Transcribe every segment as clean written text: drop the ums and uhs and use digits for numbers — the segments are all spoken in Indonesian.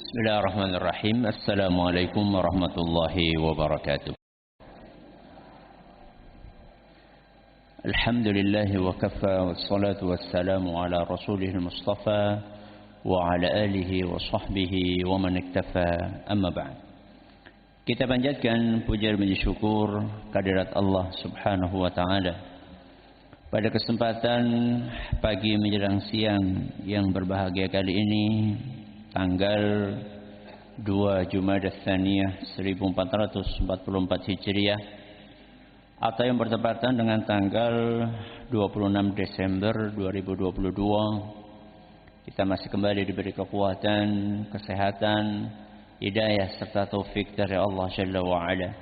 Bismillahirrahmanirrahim. Assalamualaikum warahmatullahi wabarakatuh. Alhamdulillah wa kafa wassalatu wassalamu ala rasulihil mustafa wa ala alihi wa sahbihi wa man iktafa, amma ba'd. Kita panjatkan puja dan syukur kehadirat Allah Subhanahu wa taala. Pada kesempatan pagi menjelang siang yang berbahagia kali ini, tanggal 2 Jumadah Tsaniyah 1444 Hijriah atau yang bertepatan dengan tanggal 26 Desember 2022, kita masih kembali diberi kekuatan, kesehatan, hidayah serta taufik dari Allah Jalla wa Ala,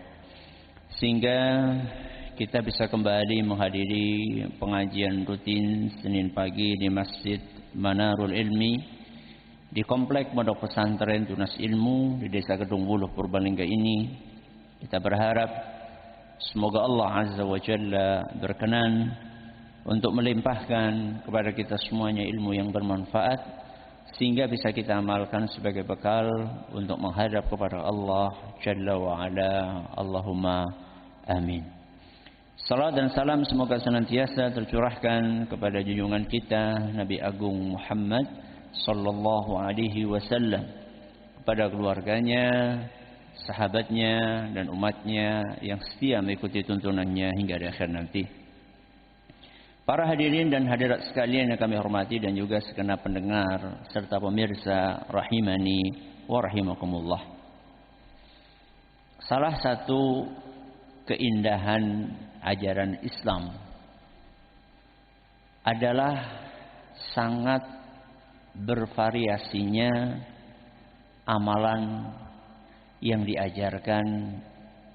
sehingga kita bisa kembali menghadiri pengajian rutin Senin pagi di Masjid Manarul Ilmi di Komplek Pondok Pesantren Tunas Ilmu di Desa Kedung Wuluh, Purbalingga ini. Kita berharap semoga Allah Azza wa Jalla berkenan untuk melimpahkan kepada kita semuanya ilmu yang bermanfaat, sehingga bisa kita amalkan sebagai bekal untuk menghadap kepada Allah Jalla wa Ala. Allahumma amin. Salam dan salam semoga senantiasa tercurahkan kepada junjungan kita Nabi Agung Muhammad sallallahu alaihi wasallam, kepada keluarganya, sahabatnya dan umatnya yang setia mengikuti tuntunannya hingga di akhir nanti. Para hadirin dan hadirat sekalian yang kami hormati dan juga segenap pendengar serta pemirsa rahimani wa rahimakumullah. Salah satu keindahan ajaran Islam adalah sangat bervariasinya amalan yang diajarkan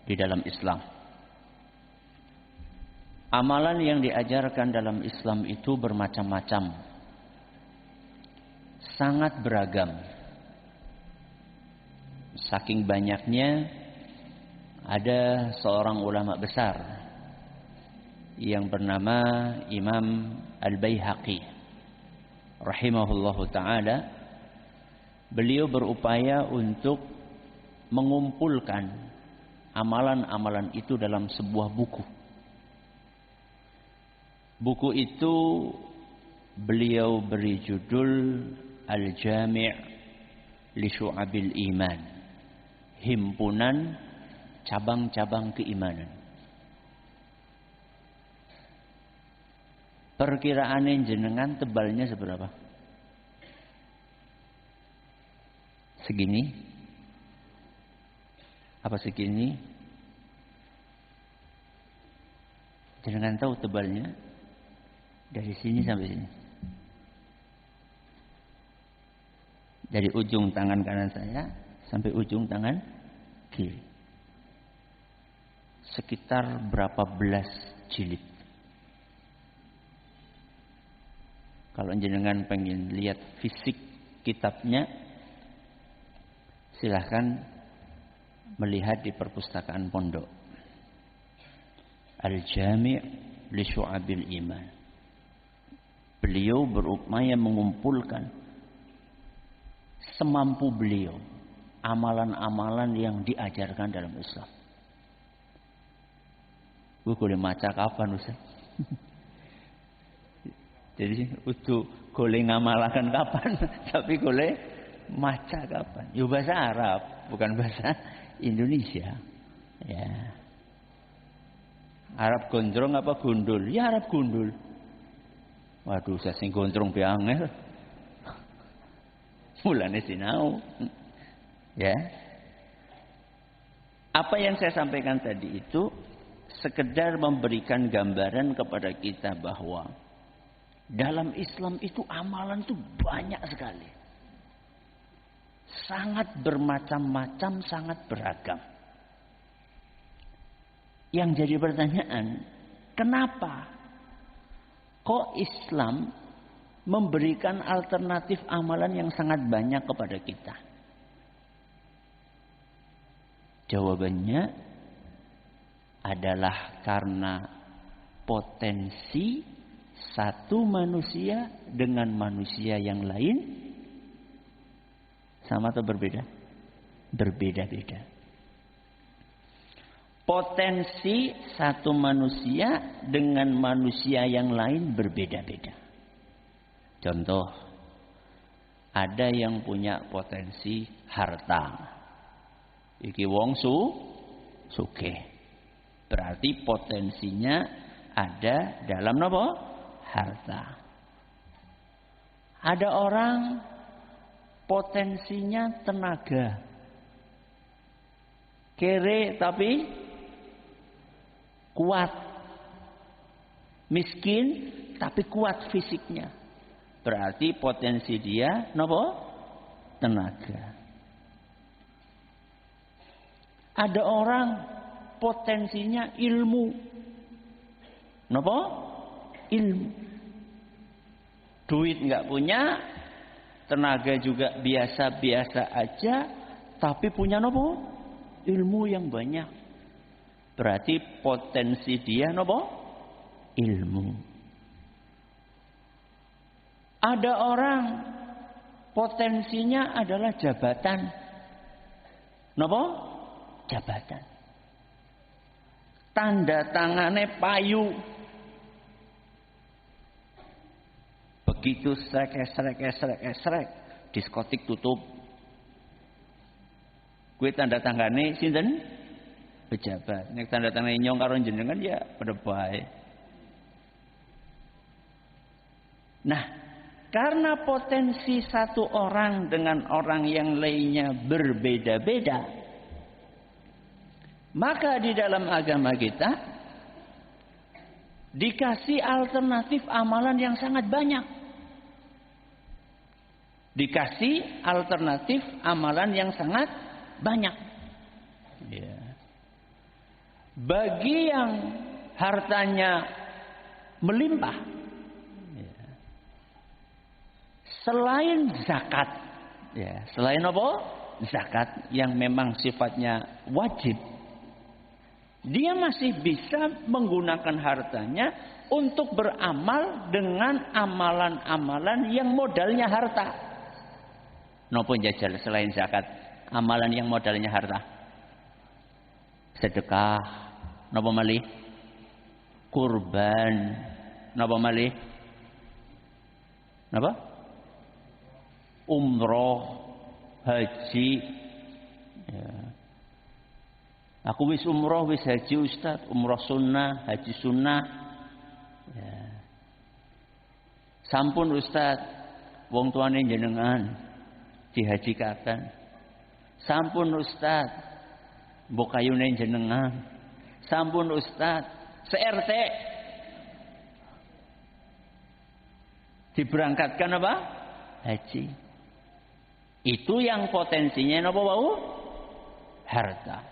di dalam Islam. Amalan yang diajarkan dalam Islam itu bermacam-macam, sangat beragam. Saking banyaknya, ada seorang ulama besar yang bernama Imam Al-Baihaqi rahimahullahu ta'ala. Beliau berupaya untuk mengumpulkan amalan-amalan itu dalam sebuah buku. Buku itu beliau beri judul Al-Jami' li Syu'abil Iman, himpunan cabang-cabang keimanan. Perkiraan jenengan tebalnya seberapa? Segini? Apa segini? Jenengan tahu tebalnya? Dari sini sampai sini. Dari ujung tangan kanan saya sampai ujung tangan kiri. Sekitar berapa belas jilid? Kalau jenengan pengen lihat fisik kitabnya, silahkan melihat di perpustakaan pondok. Al-Jami' li Syu'abil Iman. Beliau berupaya mengumpulkan semampu beliau amalan-amalan yang diajarkan dalam Islam. Boleh maca kapan Ustaz? Jadi untuk boleh ngamalakan kapan, tapi boleh maca kapan? Ya bahasa Arab, bukan bahasa Indonesia. Ya. Arab gondrong apa gundul? Ya Arab gundul. Waduh, saya sing gondrong biangel. Mulane sinau. Ya. Apa yang saya sampaikan tadi itu sekedar memberikan gambaran kepada kita bahwa dalam Islam itu amalan itu banyak sekali. Sangat bermacam-macam, sangat beragam. Yang jadi pertanyaan, kenapa kok Islam memberikan alternatif amalan yang sangat banyak kepada kita? Jawabannya adalah karena potensi satu manusia dengan manusia yang lain Sama atau berbeda? Berbeda-beda. Potensi satu manusia dengan manusia yang lain berbeda-beda. Contoh, ada yang punya potensi harta. Iki wong sugih. Berarti potensinya ada dalam apa? Harta. Ada orang potensinya tenaga. Kere tapi kuat. Miskin tapi kuat fisiknya. Berarti potensi dia napa? Tenaga. Ada orang potensinya ilmu. Napa? Ilmu. Duit enggak punya, tenaga juga biasa-biasa aja, tapi punya napa? Ilmu yang banyak. Berarti potensi dia napa? Ilmu. Ada orang potensinya adalah jabatan. Napa? Jabatan. Tanda tangannya payu. Begitu srek, diskotik tutup. Kue tanda tangannya sinten? Pejabat. Nek tanda tangannya nyong karo jenengan ya pada baik. Nah, karena potensi satu orang dengan orang yang lainnya berbeda-beda, maka di dalam agama kita dikasih alternatif amalan yang sangat banyak. Dikasih alternatif amalan yang sangat banyak. Ya. Bagi yang hartanya melimpah, ya. Selain zakat, ya, selain apa? Zakat yang memang sifatnya wajib, dia masih bisa menggunakan hartanya untuk beramal dengan amalan-amalan yang modalnya harta. Napa jajal selain zakat, amalan yang modalnya harta? Sedekah, napa malih? Kurban, napa malih? Napa? Umroh, haji. Ya. Aku wis umroh, wis haji Ustaz. Umroh sunnah, haji sunnah. Ya. Sampun Ustaz, wong tuane jenengan dihajikaken. Sampun Ustaz, mbok kayune jenengan. Sampun Ustaz, se-RT diberangkatkan apa? Haji. Itu yang potensinya apa wau? Harta.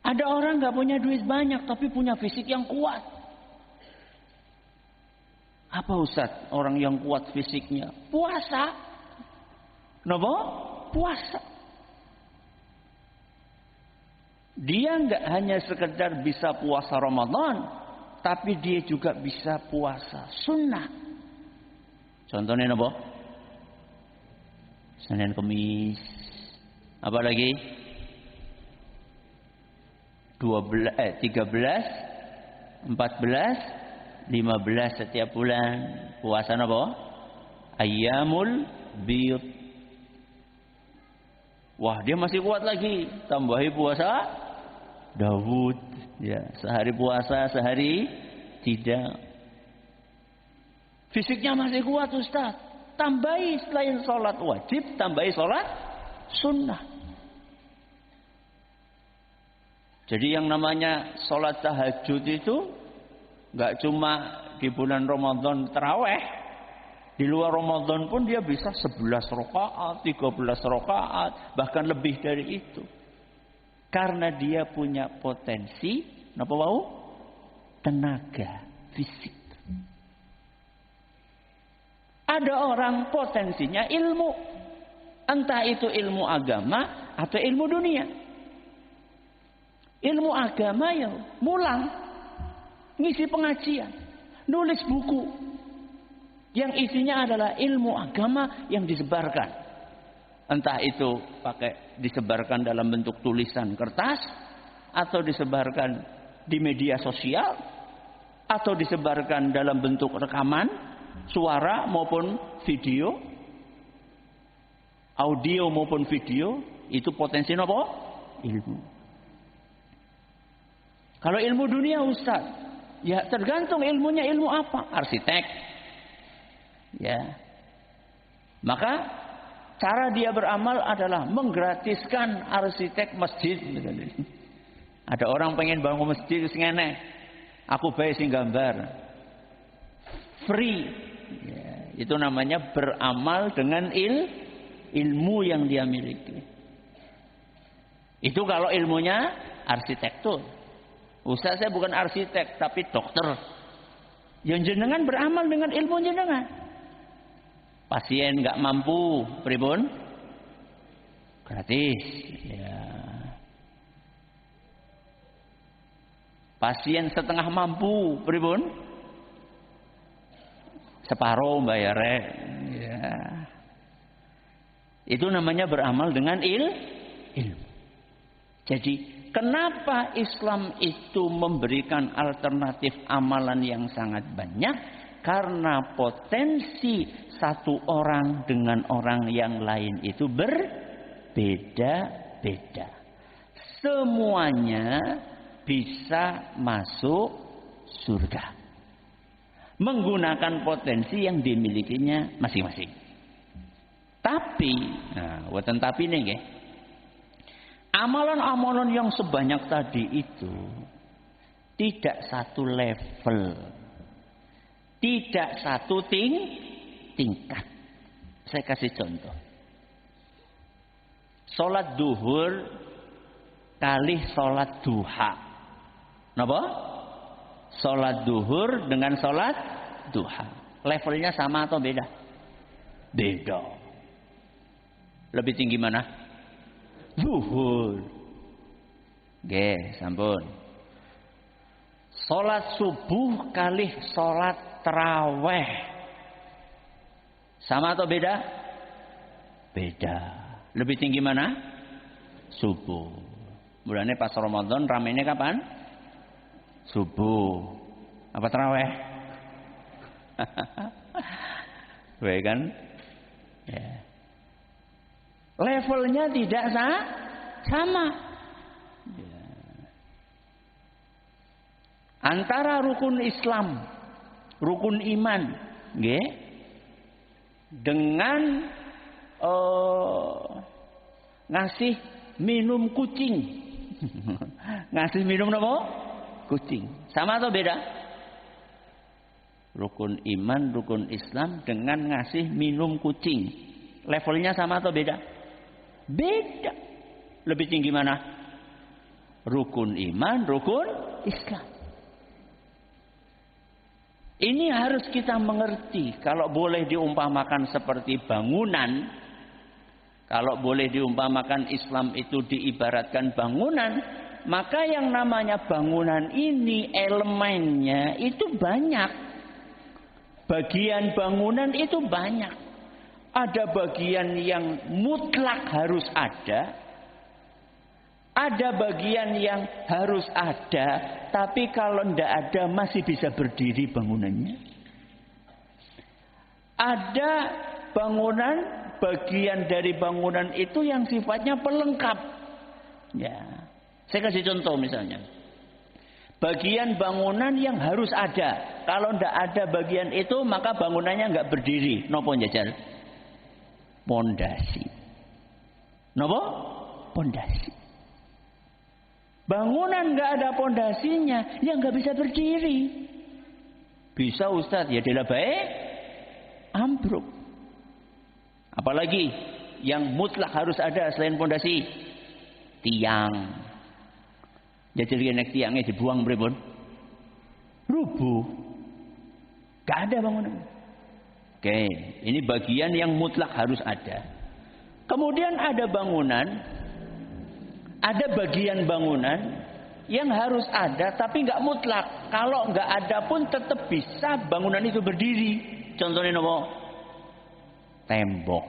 Ada orang nggak punya duit banyak tapi punya fisik yang kuat. Apa Ustaz orang yang kuat fisiknya? Puasa. Napa? Puasa. Dia nggak hanya sekedar bisa puasa Ramadan, tapi dia juga bisa puasa sunnah. Contohnya napa? Senin Kemis. Apa lagi? 13, 14, 15 setiap bulan. Puasa napa? Ayyamul Bid. Wah, dia masih kuat lagi. Tambahi puasa Daud. Ya, sehari puasa, sehari tidak. Fisiknya masih kuat Ustaz. Tambahi selain sholat wajib, tambahi sholat sunnah. Jadi yang namanya sholat tahajud itu nggak cuma di bulan Ramadan taraweh. Di luar Ramadan pun dia bisa 11 rakaat, 13 rakaat, bahkan lebih dari itu. Karena dia punya potensi, napa wau? Tenaga fisik. Ada orang potensinya ilmu. Entah itu ilmu agama atau ilmu dunia. Ilmu agama ya mulang, ngisi pengajian, nulis buku yang isinya adalah ilmu agama yang disebarkan. Entah itu disebarkan dalam bentuk tulisan kertas, atau disebarkan di media sosial, atau disebarkan dalam bentuk rekaman, suara maupun video, audio maupun video, itu potensi apa? Ilmu. Kalau ilmu dunia Ustaz, ya tergantung ilmunya ilmu apa. Arsitek. Ya. Maka cara dia beramal adalah menggratiskan arsitek masjid. Ada orang pengen bangun masjid ngene. Aku bae sing gambar. Free. Ya, itu namanya beramal dengan ilmu yang dia miliki. Itu kalau ilmunya arsitektur. Ustaz, saya bukan arsitek tapi dokter. Yang jenengan beramal dengan ilmu jenengan. Pasien nggak mampu, pripun? Gratis. Ya. Pasien setengah mampu, pripun? Separuh bayare. Ya. Itu namanya beramal dengan ilmu. Jadi kenapa Islam itu memberikan alternatif amalan yang sangat banyak? Karena potensi satu orang dengan orang yang lain itu berbeda-beda. Semuanya bisa masuk surga. Menggunakan potensi yang dimilikinya masing-masing. Tapi, wonten tapi nih nggih. Amalan-amalan yang sebanyak tadi itu tidak satu level, tidak satu tingkat. Saya kasih contoh. Salat duhur kali salat duha. Napa? Salat duhur dengan salat duha. Levelnya sama atau beda? Beda. Lebih tinggi mana? Zuhur. Nggih, sampun. Salat subuh kali salat tarawih. Sama atau beda? Beda. Lebih tinggi mana? Subuh. Mulane pas Ramadan ramene kapan? Subuh. Apa tarawih? Baik kan? Ya. Levelnya tidak sama. Ya. Antara rukun Islam, rukun iman, nggih, dengan ngasih minum kucing. Ngasih minum apa? Kucing. Sama atau beda? Rukun iman, rukun Islam dengan ngasih minum kucing. Levelnya sama atau beda? Beda. Lebih tinggi mana? Rukun iman, rukun Islam. Ini harus kita mengerti. Kalau boleh diumpamakan seperti bangunan, kalau boleh diumpamakan Islam itu diibaratkan bangunan, maka yang namanya bangunan ini elemennya itu banyak. Bagian bangunan itu banyak. Ada bagian yang mutlak harus ada. Ada bagian yang harus ada. Tapi kalau tidak ada masih bisa berdiri bangunannya. Ada bangunan, bagian dari bangunan itu yang sifatnya pelengkap. Ya, saya kasih contoh misalnya. Bagian bangunan yang harus ada. Kalau tidak ada bagian itu maka bangunannya nggak berdiri. Nopo njajal? Pondasi. Napa? Pondasi. Bangunan nggak ada pondasinya, ya nggak bisa berdiri. Bisa Ustaz, ya dia baik, ambruk. Apalagi yang mutlak harus ada selain pondasi, tiang. Jadi nek tiangnya dibuang pripun? Rubuh. Gak ada bangunan. Oke, ini bagian yang mutlak harus ada. Kemudian ada bangunan, ada bagian bangunan yang harus ada tapi nggak mutlak. Kalau nggak ada pun tetap bisa bangunan itu berdiri. Contohnya apa? Tembok.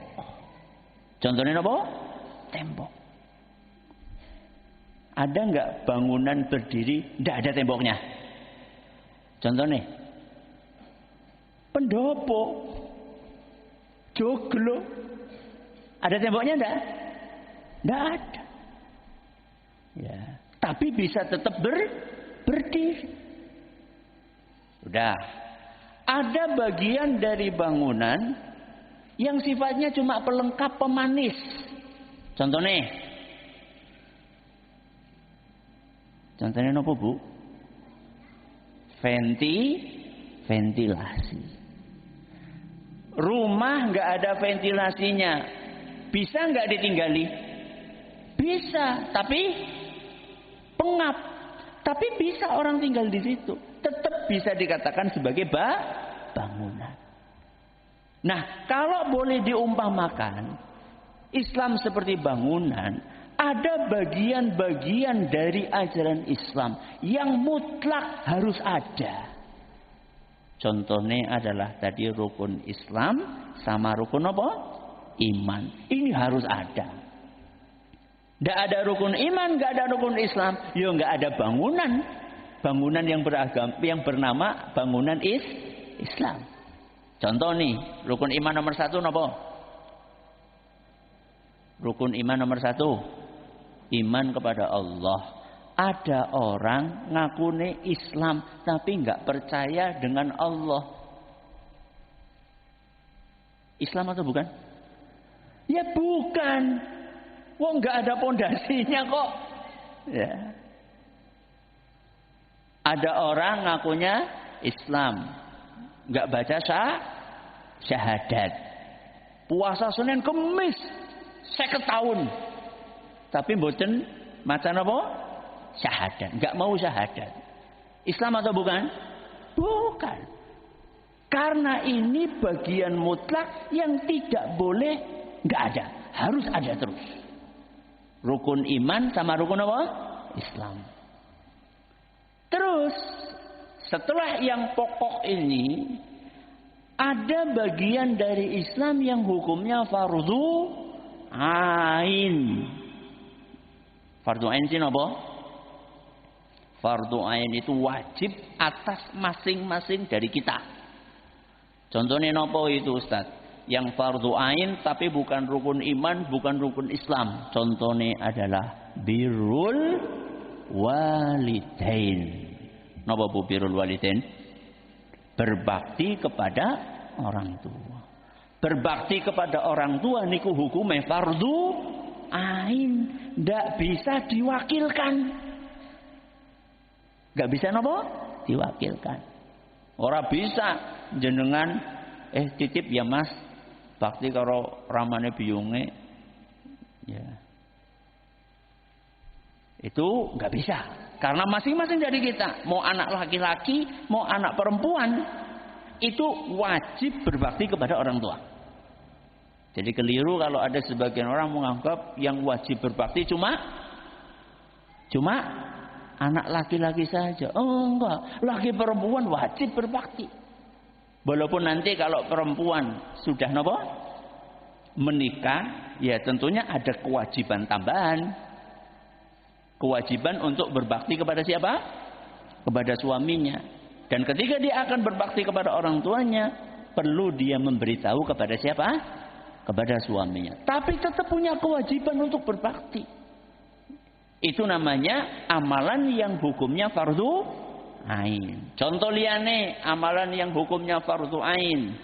Contohnya apa? Tembok. Ada nggak bangunan berdiri tidak ada temboknya? Contohnya pendopo, joglo, ada temboknya enggak? Enggak ada. Ya, tapi bisa tetap berdiri. Sudah. Ada bagian dari bangunan yang sifatnya cuma pelengkap pemanis. Contohnya apa, Bu? Ventilasi. Rumah nggak ada ventilasinya, bisa nggak ditinggali? Bisa, tapi pengap. Tapi bisa orang tinggal di situ. Tetap bisa dikatakan sebagai bangunan. Nah, kalau boleh diumpamakan, Islam seperti bangunan, ada bagian-bagian dari ajaran Islam yang mutlak harus ada. Contohnya adalah tadi rukun Islam sama rukun apa? Iman. Ini harus ada. Tidak ada rukun iman, nggak ada rukun Islam, ya nggak ada bangunan. Bangunan yang beragam, yang bernama bangunan Islam. Contoh nih, rukun iman nomor 1 apa? Rukun iman nomor 1, iman kepada Allah. Ada orang ngakune Islam tapi nggak percaya dengan Allah. Islam atau bukan? Ya bukan. Wong nggak ada pondasinya kok. Ya. Ada orang ngakunya Islam, nggak baca syahadat. Puasa Senin Kemis 50 tahun. Tapi mboten maca napa? Syahadat, nggak mau syahadat. Islam atau bukan? Bukan. Karena ini bagian mutlak yang tidak boleh nggak ada, harus ada terus. Rukun iman sama rukun apa? Islam. Terus setelah yang pokok ini, ada bagian dari Islam yang hukumnya fardu ain. Fardu ain itu apa? Fardu ain itu wajib atas masing-masing dari kita. Contohnya apa itu, Ustaz? Yang fardu ain tapi bukan rukun iman, bukan rukun Islam. Contohnya adalah birrul walidain. Napa bu birrul walidain? Berbakti kepada orang tua. Berbakti kepada orang tua niku hukumnya fardu ain, ndak bisa diwakilkan. Nggak bisa napa? Diwakilkan. Ora bisa jenengan titip ya Mas, bakti karo ramane biyunge. Ya. Itu nggak bisa. Karena masing-masing dari kita, mau anak laki-laki, mau anak perempuan, itu wajib berbakti kepada orang tua. Jadi keliru kalau ada sebagian orang menganggap yang wajib berbakti cuma anak laki-laki saja. Oh enggak, laki perempuan wajib berbakti. Walaupun nanti kalau perempuan sudah menikah, ya tentunya ada kewajiban tambahan. Kewajiban untuk berbakti kepada siapa? Kepada suaminya. Dan ketika dia akan berbakti kepada orang tuanya, perlu dia memberitahu kepada siapa? Kepada suaminya. Tapi tetap punya kewajiban untuk berbakti. Itu namanya amalan yang hukumnya fardu ain. Contoh liyane amalan yang hukumnya fardu ain.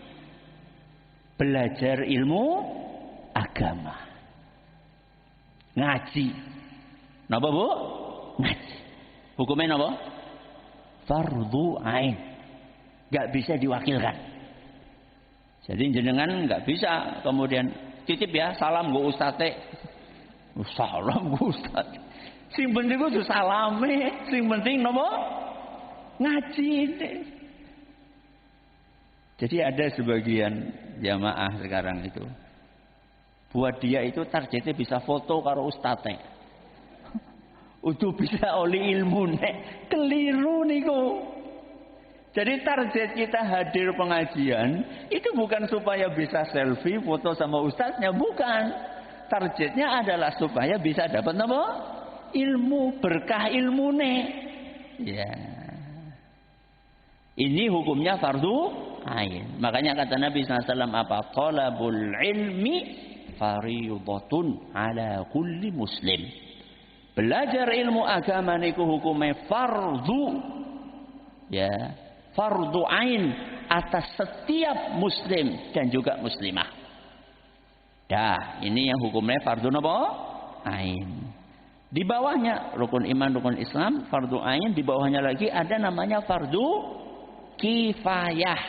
Belajar ilmu agama. Ngaji. Napa bu? Ngaji. Hukumnya napa? Fardu ain. Gak bisa diwakilkan. Jadi jenengan gak bisa kemudian titip ya salam go ustate. Salam go ustate. Sing penting ku salame, sing penting napa? Ngaji. Jadi ada sebagian jamaah sekarang itu buat dia itu targetnya bisa foto karo ustate. Untuk bisa oleh ilmu nek keliru niku. Jadi target kita hadir pengajian itu bukan supaya bisa selfie foto sama ustaznya, bukan. targetnya adalah supaya bisa dapat apa? Ilmu, berkah ilmune. Ya. Ini hukumnya fardu ain. Makanya kata Nabi SAW apa? Talabul ilmi fariyudatun ala kulli muslim. Belajar ilmu agama niku hukumnya fardu. Ya, fardu ain atas setiap muslim dan juga muslimah. Dah, ini yang hukumnya fardu apa? Ain. Di bawahnya rukun iman, rukun Islam, fardu ain. Di bawahnya lagi ada namanya fardu kifayah.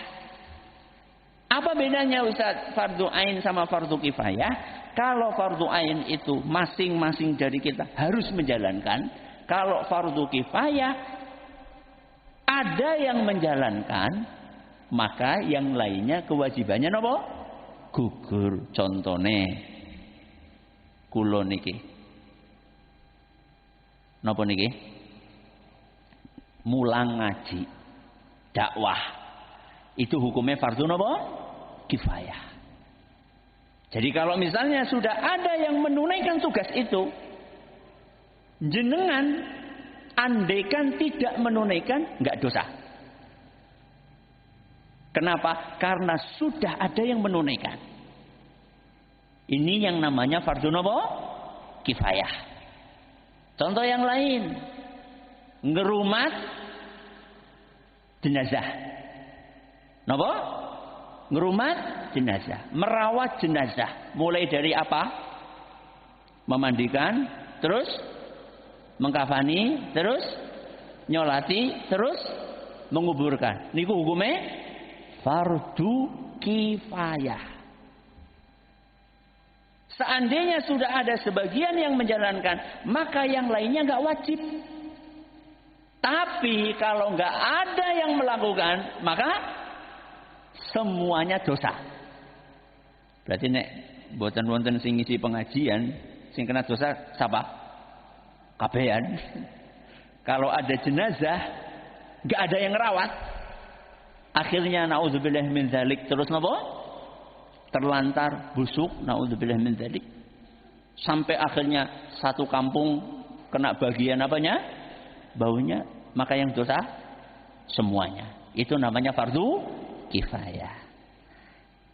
Apa bedanya Ustaz fardu ain sama fardu kifayah? Kalau fardu ain itu masing-masing dari kita harus menjalankan. Kalau fardu kifayah ada yang menjalankan, maka yang lainnya kewajibannya apa? Gugur. Contone kula niki napa niki mulang ngaji dakwah itu hukumnya fardu napa? Kifayah. Jadi kalau misalnya sudah ada yang menunaikan tugas itu, jenengan andaikan tidak menunaikan enggak dosa. Kenapa? Karena sudah ada yang menunaikan. Ini yang namanya fardu napa? Kifayah. Contoh yang lain, ngerumat jenazah. Napa? Ngerumat jenazah, merawat jenazah. Mulai dari apa? Memandikan, terus mengkafani, terus nyolati, terus menguburkan. Niku hukumnya fardu kifayah. Seandainya sudah ada sebagian yang menjalankan, maka yang lainnya nggak wajib. Tapi kalau nggak ada yang melakukan, maka semuanya dosa. Berarti nek boten wonten sing ngisi pengajian, sing kena dosa siapa? Kabehan. Kalau ada jenazah, nggak ada yang rawat. Akhirnya naudzubillah min dzalik terus napa? Terlantar, busuk, naudzubillah min dzalik. Sampai akhirnya satu kampung kena bagian apanya? Baunya, maka yang dosa semuanya. Itu namanya fardu kifayah.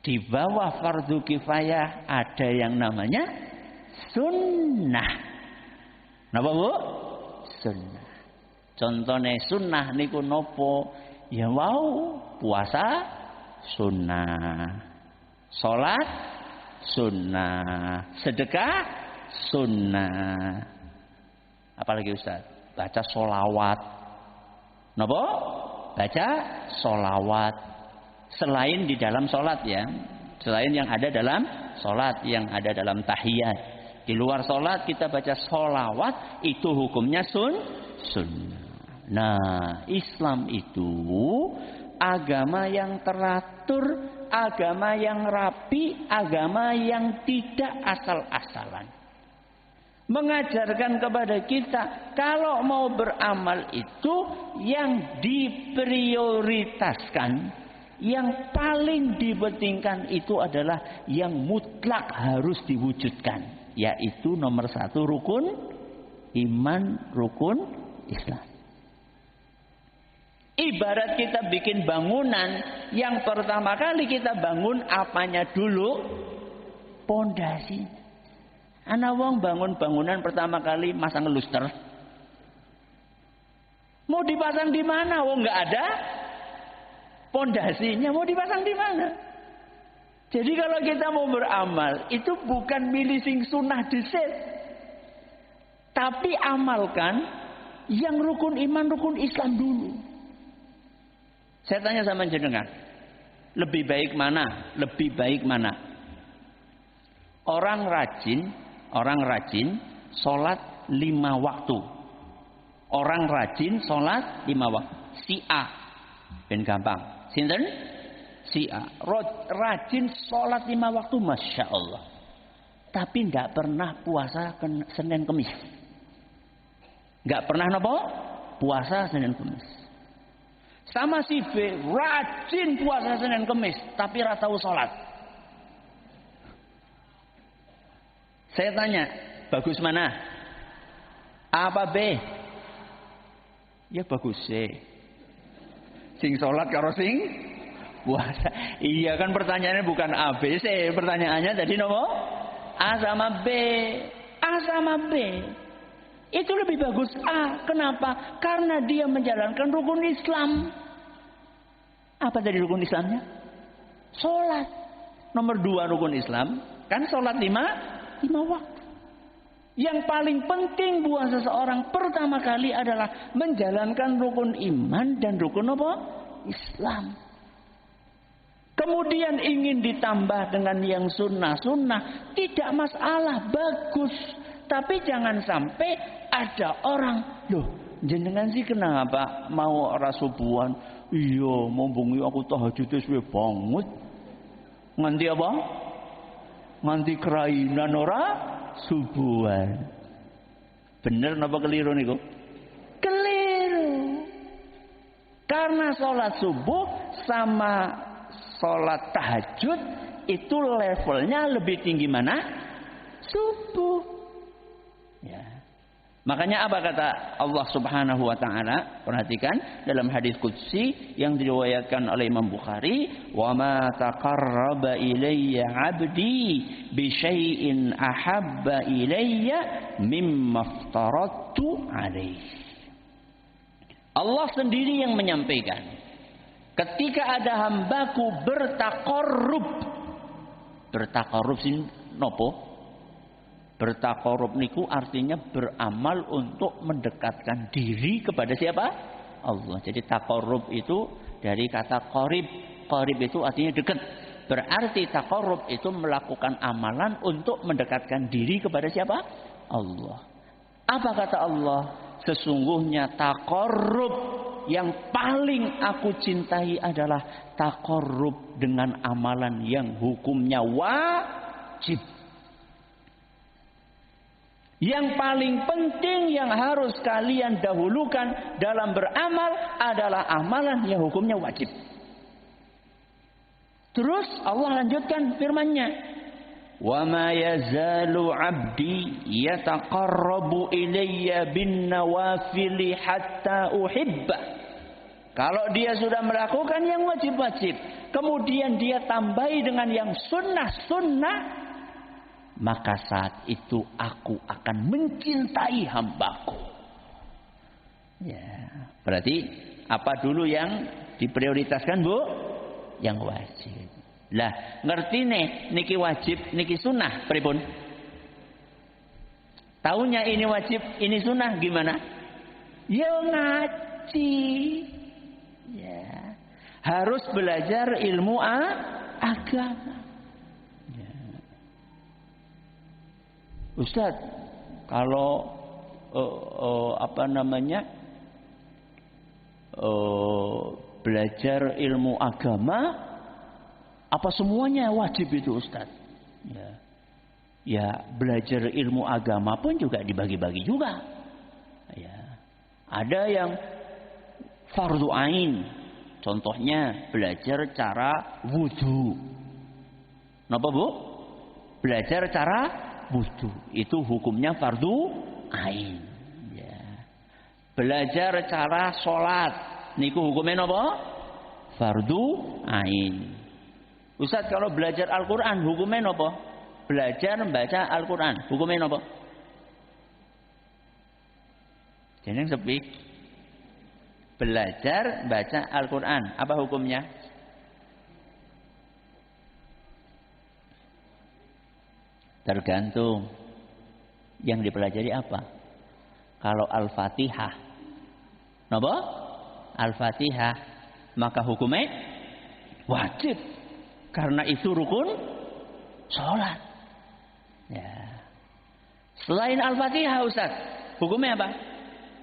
Di bawah fardu kifayah ada yang namanya sunnah. Napa Bu? Sunnah. Contohnya sunnah niku nopo? Ya mau puasa sunnah, sholat sunnah, sedekah sunnah. Apalagi Ustaz? Baca sholawat. Napa? Baca sholawat. Selain di dalam sholat ya, selain yang ada dalam sholat, yang ada dalam tahiyat. Di luar sholat kita baca sholawat, itu hukumnya sunnah. Nah, Islam itu agama yang teratur, agama yang rapi, agama yang tidak asal-asalan. Mengajarkan kepada kita kalau mau beramal itu yang diprioritaskan, yang paling dipentingkan itu adalah yang mutlak harus diwujudkan, yaitu nomor 1 rukun iman, rukun Islam. Ibarat kita bikin bangunan, yang pertama kali kita bangun apanya dulu? Pondasi. Ana wong bangun bangunan pertama kali masang luster. Mau dipasang di mana? Wong nggak ada pondasinya, mau dipasang di mana? Jadi kalau kita mau beramal, itu bukan milih sing sunnah dhisik. Tapi amalkan yang rukun iman, rukun Islam dulu. Saya tanya sama jenengan, lebih baik mana? Lebih baik mana? Orang rajin sholat 5 waktu. Orang rajin sholat 5 waktu. Si A, ben gampang. Sinten? Si A. Rajin sholat 5 waktu, masya Allah. Tapi nggak pernah puasa Senin Kemis. Nggak pernah apa? Puasa Senin Kemis. Sama si B, rajin puasa Senin Kemis, tapi ora tau sholat. Saya tanya, bagus mana? A apa B? Ya bagus C. Sing sholat karo sing puasa. Iya kan pertanyaannya bukan A, B, C. Pertanyaannya tadi nopo? A sama B. A sama B. Itu lebih bagus A. Kenapa? Karena dia menjalankan rukun Islam. Apa tadi rukun Islamnya? Sholat. Nomor 2 rukun Islam. Kan sholat 5 waktu. Yang paling penting buat seseorang pertama kali adalah menjalankan rukun iman dan rukun apa? Islam. Kemudian ingin ditambah dengan yang sunnah-sunnah. Tidak masalah, bagus. Tapi jangan sampai ada orang, loh jenengan sih kenapa mau ora subuhan? Iya, mumpung aku tahajud suwe banget. Nganti apa? Nganti kerainan ora subuhan. Bener napa keliru niku? Keliru. Karena sholat subuh sama sholat tahajud itu levelnya lebih tinggi mana? Subuh. Ya. Makanya apa kata Allah Subhanahu wa taala? Perhatikan dalam hadis qudsi yang diriwayatkan oleh Imam Bukhari, "Wa ma taqarraba ilayya 'abdi bi syai'in ahabba ilayya mimma aftaradtu 'alaihi." Allah sendiri yang menyampaikan, ketika ada hambaku bertakarrub sing nopo? Bertakarrub niku artinya beramal untuk mendekatkan diri kepada siapa? Allah. Jadi takarrub itu dari kata qarib. Qarib itu artinya dekat. Berarti takarrub itu melakukan amalan untuk mendekatkan diri kepada siapa? Allah. Apa kata Allah? Sesungguhnya takarrub yang paling aku cintai adalah takarrub dengan amalan yang hukumnya wajib. Yang paling penting yang harus kalian dahulukan dalam beramal adalah amalan yang hukumnya wajib. Terus Allah lanjutkan firman-Nya, "Wa ma yazalu 'abdi yataqarrabu ilayya bin nawafili hatta uhibba." Kalau dia sudah melakukan yang wajib-wajib, kemudian dia tambahi dengan yang sunnah-sunnah, maka saat itu aku akan mencintai hambaku. Ya, berarti apa dulu yang diprioritaskan, Bu? Yang wajib. Lah, ngerti nih, niki wajib, niki sunnah, pripun? Taunya ini wajib, ini sunnah gimana? Ya ngaji. Ya. Harus belajar ilmu agama. Ustaz, kalau belajar ilmu agama, apa semuanya wajib itu Ustaz? Ya, belajar ilmu agama pun juga dibagi-bagi juga. Ya, ada yang fardu ain, contohnya belajar cara wudu. Napa Bu? Belajar cara wudu itu hukumnya fardu ain. Ya. Belajar cara sholat niku hukumnya apa? Fardu ain. Ustaz, kalau belajar Al-Quran hukumnya apa? Belajar membaca Al-Quran hukumnya apa? Jeneng sepi. Belajar baca Al-Quran apa hukumnya? Tergantung yang dipelajari apa. Kalau Al-Fatihah, napa? Al-Fatihah, maka hukumnya wajib. Karena itu rukun sholat. Ya. Selain Al-Fatihah, Ustaz, hukumnya apa?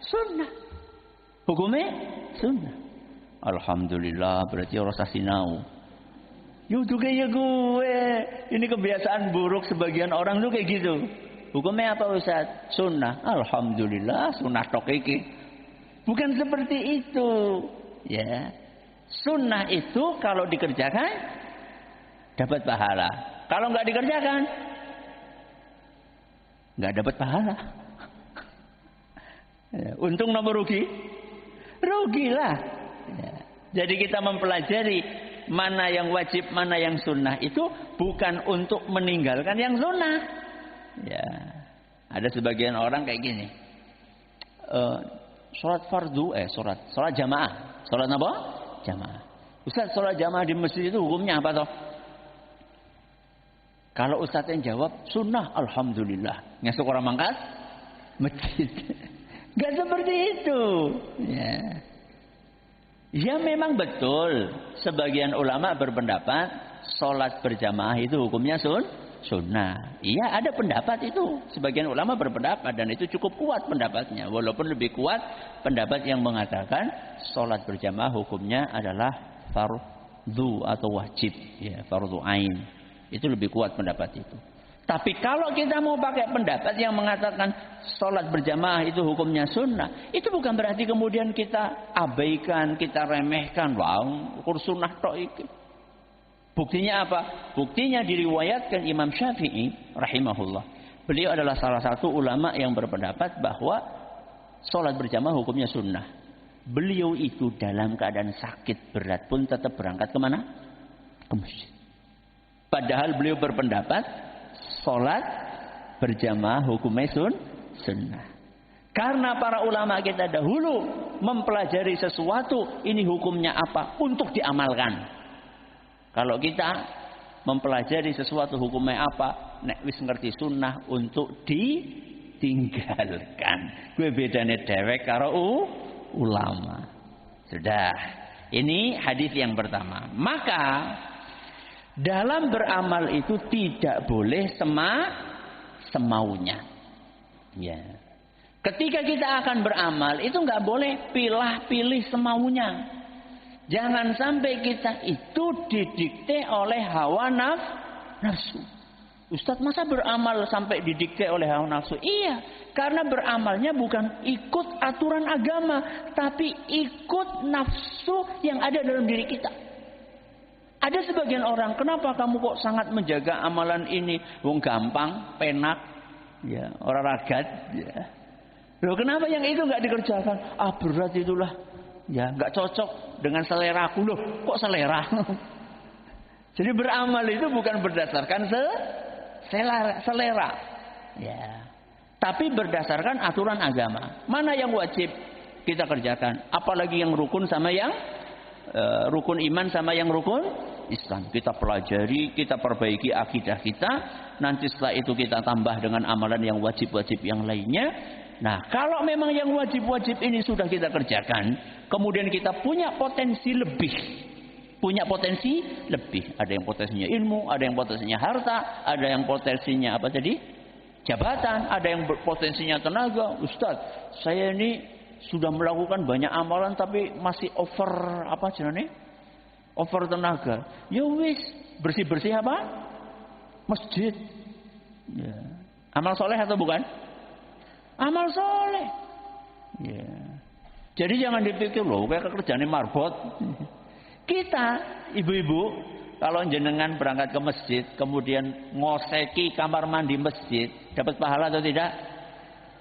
Sunnah. Hukumnya sunnah. Alhamdulillah, berarti orang sasinau. Yaudah kayak gue. Ini kebiasaan buruk sebagian orang tuh kayak gitu. Hukumnya apa Ustaz? Sunnah. Alhamdulillah sunnah tok iki. Bukan seperti itu. Ya. Sunnah itu kalau dikerjakan dapat pahala. Kalau nggak dikerjakan nggak dapat pahala. Ya, untung nomor rugi? Rugilah. Ya. Jadi kita mempelajari mana yang wajib, mana yang sunnah itu bukan untuk meninggalkan yang sunnah. Ya, ada sebagian orang kayak gini. Sholat fardu, sholat jamaah. Sholat apa? Jamaah. Ustaz, sholat jamaah di masjid itu hukumnya apa toh? Kalau Ustaz yang jawab sunnah, alhamdulillah. Ngesuk orang mangkat masjid. Gak seperti itu. Ya memang betul. Sebagian ulama berpendapat sholat berjamaah itu hukumnya sunnah. Iya, ada pendapat itu. Sebagian ulama berpendapat dan itu cukup kuat pendapatnya. Walaupun lebih kuat pendapat yang mengatakan sholat berjamaah hukumnya adalah fardu atau wajib, ya, fardu ain. Itu lebih kuat pendapat itu. Tapi kalau kita mau pakai pendapat yang mengatakan sholat berjamaah itu hukumnya sunnah, itu bukan berarti kemudian kita abaikan, kita remehkan. Wah, ukur sunnah tok iki. Buktinya apa? Buktinya diriwayatkan Imam Syafi'i rahimahullah. Beliau adalah salah satu ulama yang berpendapat bahwa sholat berjamaah hukumnya sunnah. Beliau itu dalam keadaan sakit berat pun tetap berangkat kemana? Ke masjid. Padahal beliau berpendapat sholat berjamaah hukumnya sunnah. Karena para ulama kita dahulu mempelajari sesuatu, ini hukumnya apa? Untuk diamalkan. Kalau kita mempelajari sesuatu hukumnya apa, nek wis ngerti sunnah untuk ditinggalkan. Gue bedane dewek karo ulama. Sudah. Ini hadis yang pertama. Maka dalam beramal itu tidak boleh semaunya. Ya. Ketika kita akan beramal itu nggak boleh pilih semaunya. Jangan sampai kita itu didikte oleh hawa nafsu. Ustadz, masa beramal sampai didikte oleh hawa nafsu? Iya, karena beramalnya bukan ikut aturan agama, tapi ikut nafsu yang ada dalam diri kita. Ada sebagian orang, kenapa kamu kok sangat menjaga amalan ini? Wong gampang, penak, ya, orang ragat. Ya. Loh, kenapa yang itu nggak dikerjakan? Ah, berat itulah. Ya, nggak cocok dengan selera aku. Loh, kok selera? Jadi beramal itu bukan berdasarkan selera. Ya. Tapi berdasarkan aturan agama. Mana yang wajib kita kerjakan? Apalagi yang rukun sama yang rukun iman sama yang rukun Islam. Kita pelajari, kita perbaiki akidah kita. Nanti setelah itu kita tambah dengan amalan yang wajib-wajib yang lainnya. Nah, kalau memang yang wajib-wajib ini sudah kita kerjakan, kemudian kita punya potensi lebih. Ada yang potensinya ilmu, ada yang potensinya harta, ada yang potensinya apa tadi? Jabatan, ada yang potensinya tenaga. Ustadz, saya ini sudah melakukan banyak amalan tapi masih over apa jenenge? Over tenaga. Ya wis, bersih-bersih apa? Masjid. Ya. Amal soleh atau bukan? Amal soleh. Ya. Jadi jangan dipikir loh kayak kerjaan marbot. Kita ibu-ibu kalau jenengan berangkat ke masjid kemudian ngoseki kamar mandi masjid, dapat pahala atau tidak?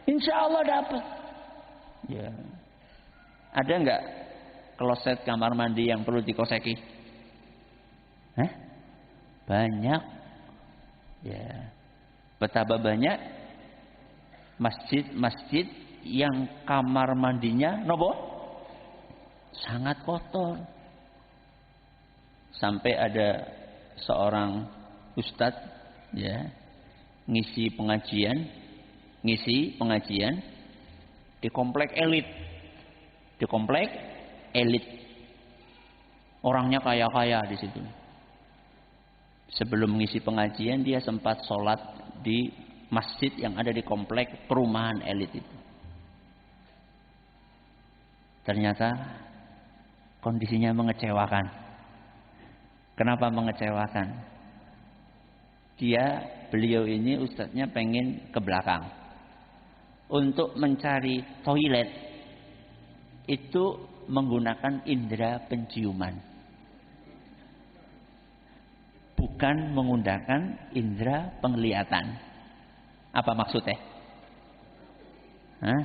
Insya Allah dapat. Ya. Ada enggak kloset kamar mandi yang perlu dikoseki? Banyak. Ya. Betapa banyak masjid-masjid yang kamar mandinya nopo sangat kotor. Sampai ada seorang ustadz ya ngisi pengajian di komplek elit. Orangnya kaya-kaya di situ. Sebelum ngisi pengajian dia sempat sholat di masjid yang ada di komplek perumahan elit itu. Ternyata kondisinya mengecewakan. Kenapa mengecewakan? Beliau ini ustadznya pengen ke belakang. Untuk mencari toilet itu menggunakan indera penciuman. Bukan menggunakan indera penglihatan. Apa maksudnya? Hah?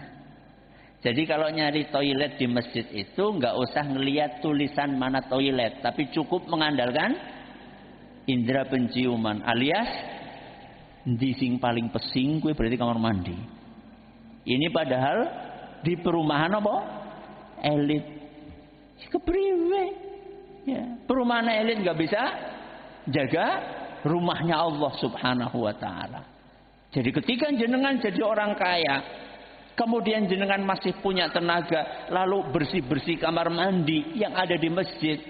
Jadi kalau nyari toilet di masjid itu nggak usah ngelihat tulisan mana toilet, tapi cukup mengandalkan indera penciuman, alias di sing paling pesing kuwi berarti kamar mandi. Ini padahal di perumahan apa? Elit. Kepriwe? Ya, perumahan elit nggak bisa jaga rumahnya Allah Subhanahu wa taala. Jadi ketika jenengan jadi orang kaya, kemudian jenengan masih punya tenaga, lalu bersih-bersih kamar mandi yang ada di masjid,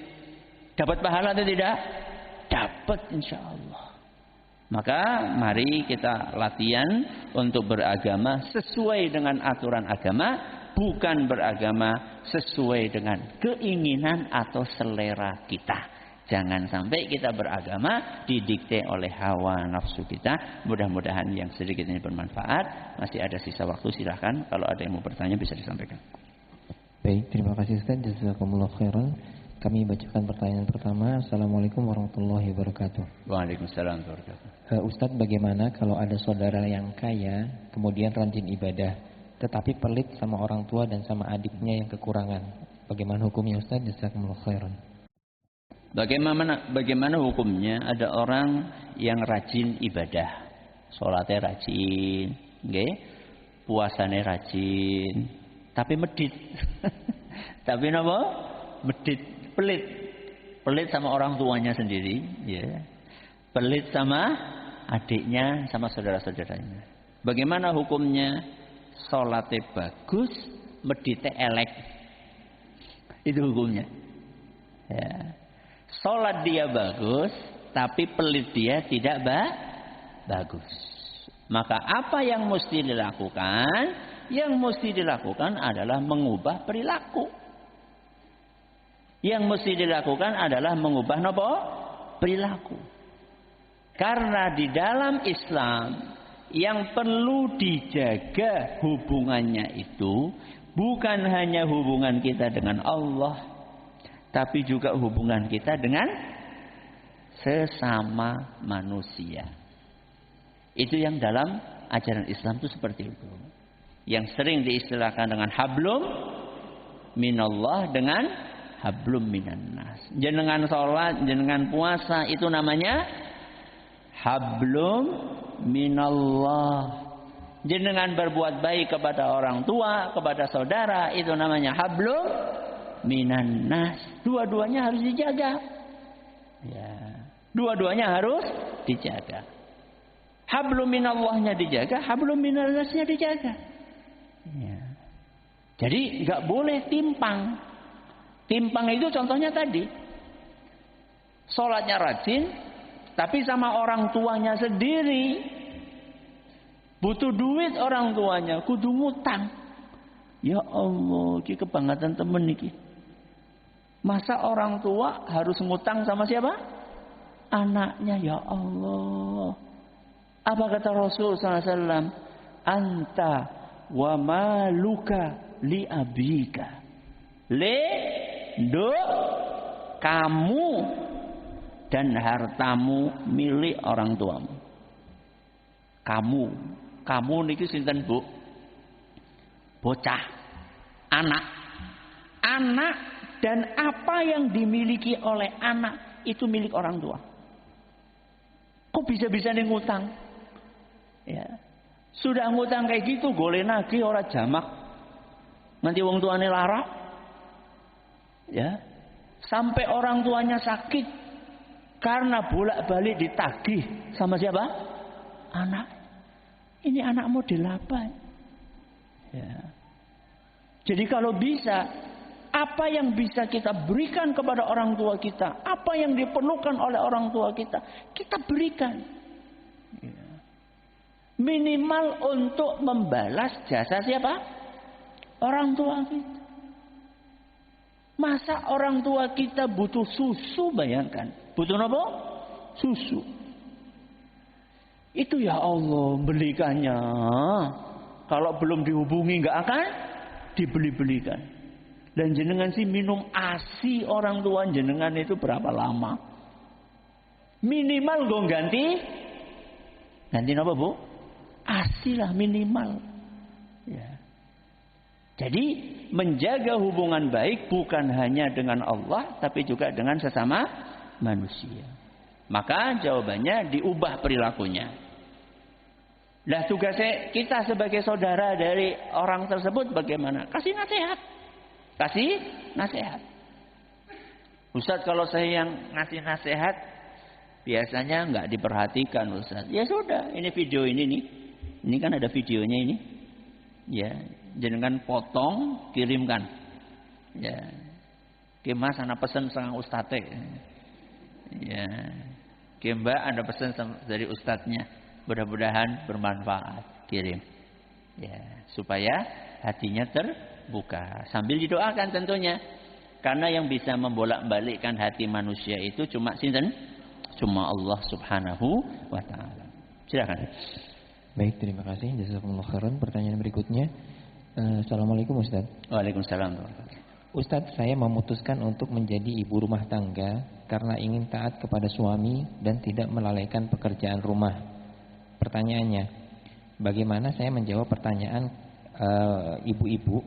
dapat pahala atau tidak? Dapat insyaallah. Maka mari kita latihan untuk beragama sesuai dengan aturan agama, bukan beragama sesuai dengan keinginan atau selera kita. Jangan sampai kita beragama didikte oleh hawa nafsu kita. Mudah-mudahan yang sedikit ini bermanfaat. Masih ada sisa waktu, silahkan. Kalau ada yang mau bertanya bisa disampaikan. Baik, terima kasih Ustaz. Jazakumullah khairan. Kami bacakan pertanyaan pertama. Assalamualaikum warahmatullahi wabarakatuh. Waalaikumsalam warahmatullahi wabarakatuh. Ustaz, bagaimana kalau ada saudara yang kaya kemudian rajin ibadah, tetapi pelit sama orang tua dan sama adiknya yang kekurangan? Bagaimana hukumnya Ustaz? Jazakumullah khairan. Bagaimana hukumnya ada orang yang rajin ibadah, sholatnya rajin, okay? Puasanya rajin, tapi medit, tapi apa? Medit, pelit sama orang tuanya sendiri, ya. Pelit sama adiknya, sama saudara-saudaranya. Bagaimana hukumnya? Sholatnya bagus, meditnya elek, itu hukumnya. Ya. Sholat dia bagus, tapi pelit dia tidak bagus. Maka apa yang mesti dilakukan? Yang mesti dilakukan adalah mengubah perilaku. Yang mesti dilakukan adalah mengubah apa? Perilaku. Karena di dalam Islam yang perlu dijaga hubungannya itu bukan hanya hubungan kita dengan Allah, tapi juga hubungan kita dengan sesama manusia. Itu yang dalam ajaran Islam itu seperti itu. Yang sering diistilahkan dengan hablum minallah dengan hablum minannas. Jenengan sholat, jenengan puasa, itu namanya hablum minallah. Jenengan berbuat baik kepada orang tua, kepada saudara, itu namanya hablum minannas. Dua-duanya harus dijaga. Ya, dua-duanya harus dijaga. Hablum minallahnya dijaga, hablum minannasnya dijaga. Ya. Jadi nggak boleh timpang. Timpang itu contohnya tadi, sholatnya rajin, tapi sama orang tuanya sendiri. Butuh duit orang tuanya, kudu ngutang. Ya Allah, ini kebangetan temen niki. Masa orang tua harus ngutang sama siapa? Anaknya. Ya Allah. Apa kata Rasul SAW? Anta wa maluka li abika. Kamu dan hartamu milik orang tuamu. Kamu niki sinten Bu? Bocah, anak dan apa yang dimiliki oleh anak itu milik orang tua. Kok bisa-bisa nih ngutang? Ya. Sudah ngutang kayak gitu, golek nagih ora jamak. Nanti wong tuane lara. Ya. Sampai orang tuanya sakit karena bolak-balik ditagih sama siapa? Anak. Ini anak model apa? Ya. Jadi kalau bisa, apa yang bisa kita berikan kepada orang tua kita, apa yang diperlukan oleh orang tua kita, kita berikan. Ya. Minimal untuk membalas jasa siapa? Orang tua kita. Masa orang tua kita butuh susu, bayangkan. Butuh apa? Susu. Itu ya Allah belikannya. Kalau belum dihubungi nggak akan dibeli-belikan. Dan jenengan sih minum ASI orang tua jenengan itu berapa lama? Minimal gue ganti apa Bu? ASI lah minimal. Ya. Jadi menjaga hubungan baik bukan hanya dengan Allah, tapi juga dengan sesama manusia. Maka jawabannya diubah perilakunya. Nah, tugasnya kita sebagai saudara dari orang tersebut bagaimana? Kasih nasihat. Kasih nasihat. Ustaz, kalau saya yang ngasih nasihat biasanya nggak diperhatikan, Ustaz. Ya sudah, ini video ini nih. Ini kan ada videonya ini. Ya, jenengan potong, kirimkan. Ya. Mas ana pesen sang ustadz. Ya. Mbak ada pesan dari ustadznya. Mudah-mudahan bermanfaat. Kirim. Ya, supaya hatinya terbuka. Sambil didoakan tentunya. Karena yang bisa membolak-balikkan hati manusia itu cuma sinten? Cuma Allah Subhanahu wa taala. Silakan. Baik, terima kasih. Jazakumullah khairan. Pertanyaan berikutnya. Assalamualaikum Ustaz. Waalaikumsalam. Ustaz, saya memutuskan untuk menjadi ibu rumah tangga karena ingin taat kepada suami dan tidak melalaikan pekerjaan rumah. Pertanyaannya, bagaimana saya menjawab pertanyaan ibu-ibu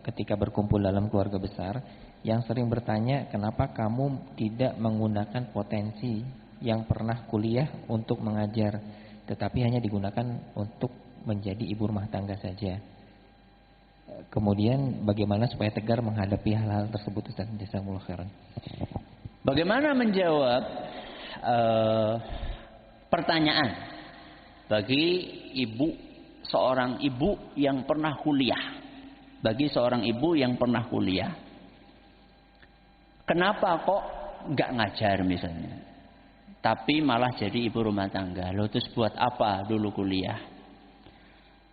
ketika berkumpul dalam keluarga besar yang sering bertanya, kenapa kamu tidak menggunakan potensi yang pernah kuliah untuk mengajar, tetapi hanya digunakan untuk menjadi ibu rumah tangga saja. Kemudian bagaimana supaya tegar menghadapi hal-hal tersebut, Ustaz? Jazakumullah khairan. Bagaimana menjawab pertanyaan bagi seorang ibu yang pernah kuliah? Bagi seorang ibu yang pernah kuliah, kenapa kok nggak ngajar misalnya, tapi malah jadi ibu rumah tangga? Loh, terus buat apa dulu kuliah?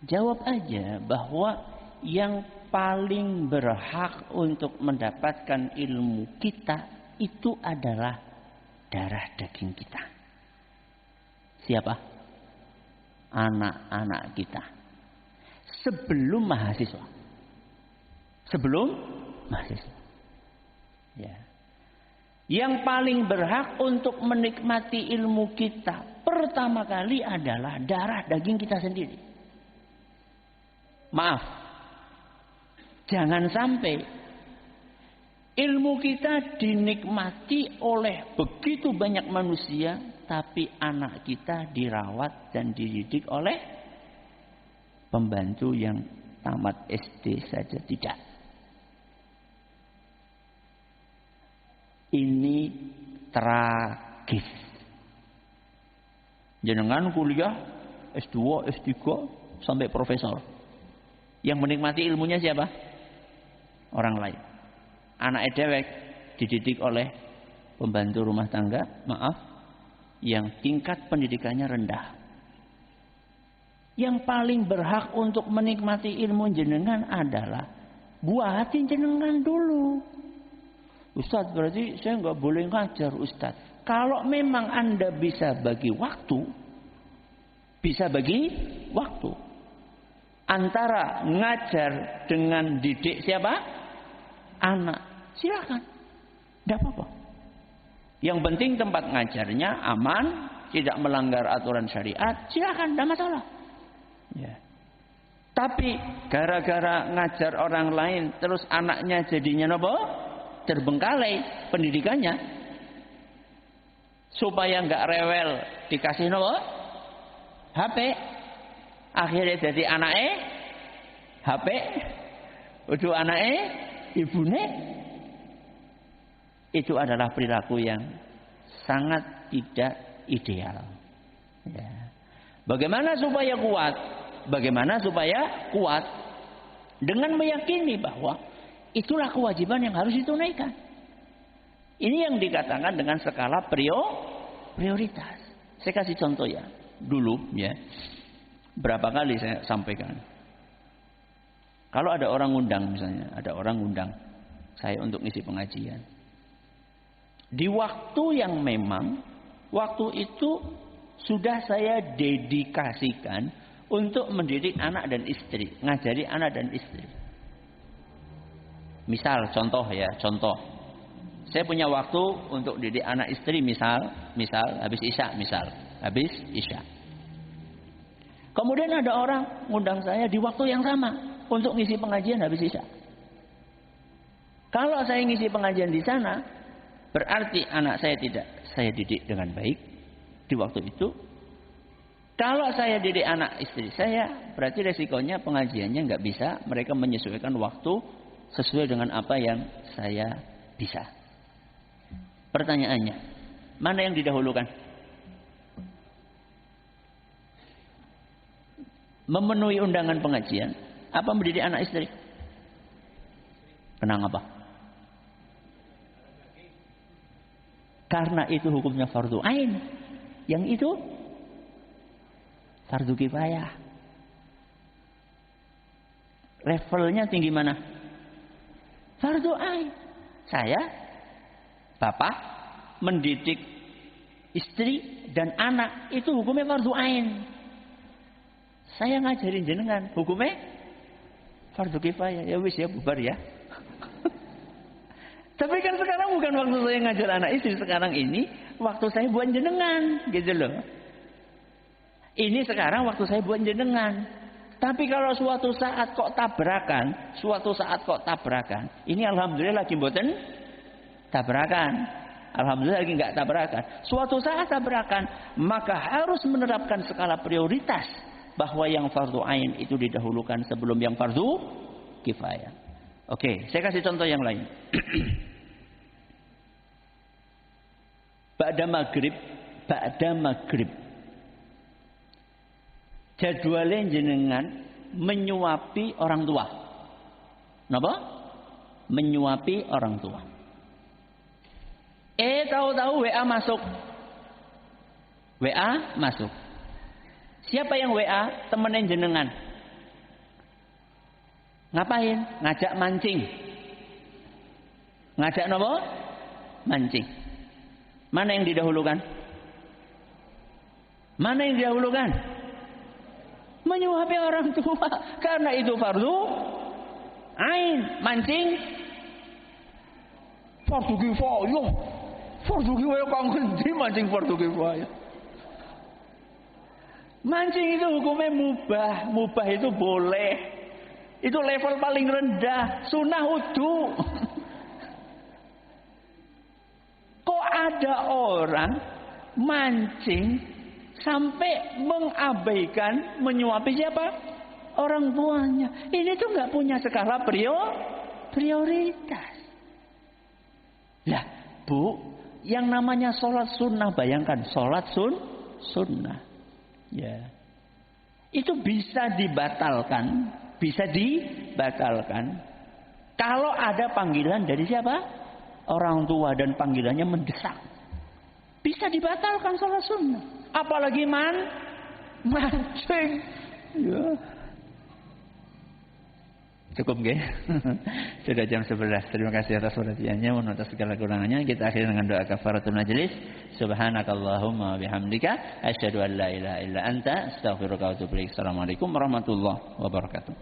Jawab aja bahwa yang paling berhak untuk mendapatkan ilmu kita itu adalah darah daging kita. Siapa? Anak-anak kita. Sebelum mahasiswa. Sebelum mahasiswa. Ya. Yang paling berhak untuk menikmati ilmu kita pertama kali adalah darah daging kita sendiri. Maaf, jangan sampai ilmu kita dinikmati oleh begitu banyak manusia, tapi anak kita dirawat dan dididik oleh pembantu yang tamat SD saja tidak. Ini tragis. Jenengan kuliah S2, S3 sampai profesor. Yang menikmati ilmunya siapa? Orang lain. Anak dewek dididik oleh pembantu rumah tangga, maaf, yang tingkat pendidikannya rendah. Yang paling berhak untuk menikmati ilmu jenengan adalah buah hati jenengan dulu. Ustaz, berarti saya nggak boleh ngajar, Ustaz. Kalau memang Anda bisa bagi waktu antara ngajar dengan didik siapa? Anak. Silakan. Tidak apa-apa. Yang penting tempat ngajarnya aman, tidak melanggar aturan syariat, silakan, tidak masalah. Ya. Tapi gara-gara ngajar orang lain terus anaknya jadinya apa? Terbengkalai pendidikannya. Supaya nggak rewel dikasih apa? HP. Akhirnya jadi anaknya HP. Udah anaknya ibune. Itu adalah perilaku yang sangat tidak ideal. Ya. Bagaimana supaya kuat? Bagaimana supaya kuat? Dengan meyakini bahwa itulah kewajiban yang harus ditunaikan. Ini yang dikatakan dengan skala prioritas. Saya kasih contoh ya. Dulu ya. Berapa kali saya sampaikan. Kalau ada orang undang misalnya. Ada orang undang saya untuk ngisi pengajian. Di waktu yang memang. Waktu itu sudah saya dedikasikan untuk mendidik anak dan istri. Ngajari anak dan istri. Misal contoh ya. Contoh. Saya punya waktu untuk didik anak istri misal habis isya misal. Habis isya. Kemudian ada orang ngundang saya di waktu yang sama untuk ngisi pengajian habis isya. Kalau saya ngisi pengajian di sana, berarti anak saya tidak saya didik dengan baik di waktu itu. Kalau saya didik anak istri saya, berarti resikonya pengajiannya nggak bisa. Mereka menyesuaikan waktu sesuai dengan apa yang saya bisa. Pertanyaannya, mana yang didahulukan? Memenuhi undangan pengajian apa mendidik anak istri? Kenapa? Karena itu hukumnya fardu ain. Yang itu fardu kifayah. Levelnya tinggi mana? Fardu ain. Saya, bapak, mendidik istri dan anak itu hukumnya fardu ain. Saya ngajarin jenengan, hukumnya fardu kifayah. Ya wis ya, bubar ya. Tapi kan sekarang bukan waktu saya ngajar anak istri. Sekarang ini waktu saya buat jenengan, gitu loh. Ini sekarang waktu saya buat jenengan. Tapi kalau suatu saat kok tabrakan, ini alhamdulillah lagi mboten tabrakan. Alhamdulillah lagi nggak tabrakan. Suatu saat tabrakan, maka harus menerapkan skala prioritas. Bahwa yang fardu ain itu didahulukan sebelum yang fardu kifayah. Oke, saya kasih contoh yang lain. Ba'da maghrib. Jadwalnya jenengan menyuapi orang tua. Napa? Menyuapi orang tua. Tahu-tahu WA masuk. Siapa yang WA? Temenin jenengan. Ngapain? Ngajak mancing. Ngajak apa? Mancing. Mana yang didahulukan? Menyuapi orang tua. Karena itu fardu ain. Mancing fardu kifayah. Fardu kifayah kang ngendi mancing fardu kifayah? Mancing itu hukumnya mubah. Mubah itu boleh. Itu level paling rendah. Sunnah wudu. Kok ada orang mancing sampai mengabaikan menyuapi siapa? Orang tuanya. Ini tuh nggak punya skala prioritas. Lah, Bu, yang namanya sholat sunnah, bayangkan sholat sunnah. Ya, itu bisa dibatalkan kalau ada panggilan dari siapa? Orang tua dan panggilannya mendesak. Bisa dibatalkan sholat sunnah. Apalagi mancing. Ya. Cukup nggih? Sudah jam 11. Terima kasih atas perhatiannya, mohon atas segala kurangannya. Kita akhiri dengan doa kafaratul majelis. Subhanakallahumma bihamdika asyhadu an la ilaha illa anta astaghfiruka wa atubu ilaik. Assalamualaikum warahmatullahi wabarakatuh.